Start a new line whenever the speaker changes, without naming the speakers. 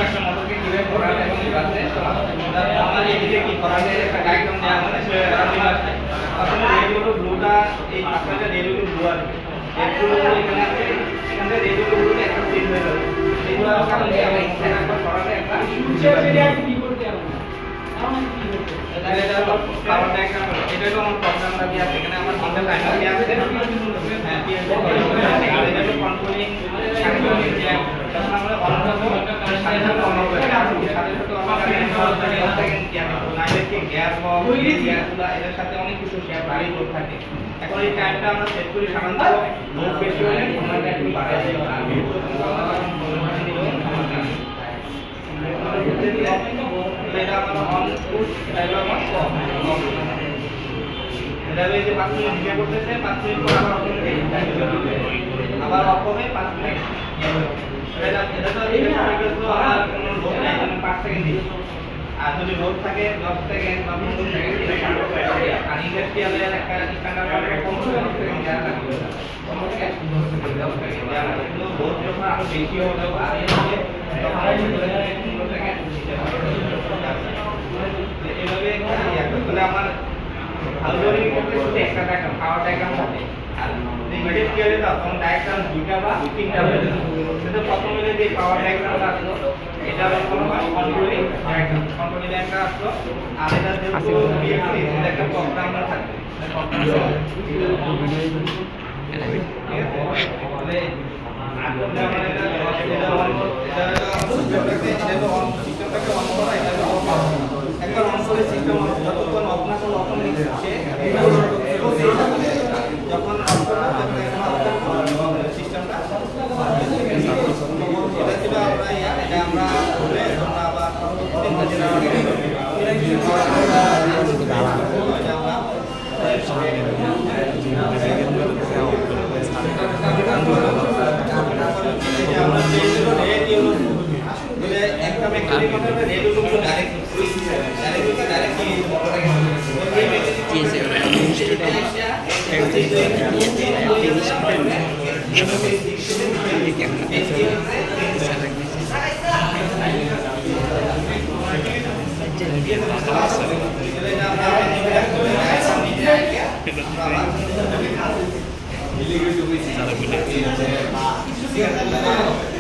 একটা মোটরকে কিভাবে করাতে এবং ঘোরাতে আমার এদিকে কি করাতে একটা ডায়াগ্রাম দেওয়া মানে আসলে রেডিও ব্লুটা এই পাঁচটা রেডিও ব্লু আছে এগুলো এখানে আছে এখানে রেডিও ব্লুটা একটা চেঞ্জ হয়ে যাবে এগুলো কারণে আমি এখানে একবার করাতে একটা কি করতে হবে এটা হলো পাওয়ার ডায়াগ্রাম এটা হলো আমার প্রোগ্রামটা দেওয়া আছে এখানে আমার তিনটা টাইমার দেওয়া আছে হ্যাঁ এটা হলো কন্ট্রোলিং সাইকেল যে যখন আমরা অন করব সাথে সাথে অন হবে সাথে সাথে আমার সেকেন্ড কি আমি নাইলেকে গ্যাস বক্স গ্যাসগুলো এর সাথে অনেক কিছু শেয়ার বাড়ি লোড থাকে এখন এই টাইমটা আমরা সেট করি সাধারণত লোড বেশি হলে সময়টা একটু বাড়ায় দেই আর এটা আমরা অন এটা হলো আমার এটা এই যে 5 মিনিট ডিলে করতেছে 5 মিনিট পর আবার অফ করে আবার অফ হবে 5 মিনিট এটা তো এই সাইকেল তো আর কোনো লোড নাই মানে 5 সেকেন্ড দিই আর যদি লোড থাকে 10 সেকেন্ড বা 15 সেকেন্ড এটা কাটো করে আর ইন্ডাস্ট্রিয়াল এর একটা স্ট্যান্ডার্ড করে 15 সেকেন্ড দেওয়া থাকে লোড যখন আরো বেশি হলো আর এর মধ্যে তখন 15 সেকেন্ড এভাবে তাহলে আমার আলগোরিদম করতে শুধু একটা ডায়াগ্রাম পাওয়ার ডায়াগ্রাম থাকে আর নেগেটিভ স্কেলে দাও তখন ডায়াগ্রাম দুইটা বা তিনটা হয়ে যাবে সেটা প্রথমে যে পাওয়ার ডায়াগ্রামটা আসলো এটা হলো কন্ট্রোলিং ডায়াগ্রাম আসলো আর এটা যেহেতু বিএসসি এটা একটা প্রোগ্রামার থাকবে একবার অন করে সিস্টেম যতক্ষণ অফ না করলে অফ নেই যখন অফ করবে সিস্টেমটা এটা ছিল আমরা এটা আমরা ধরে আমরা আবার একটা মেকানিক করতে রেডিও টু ডাইরেক্ট
Salah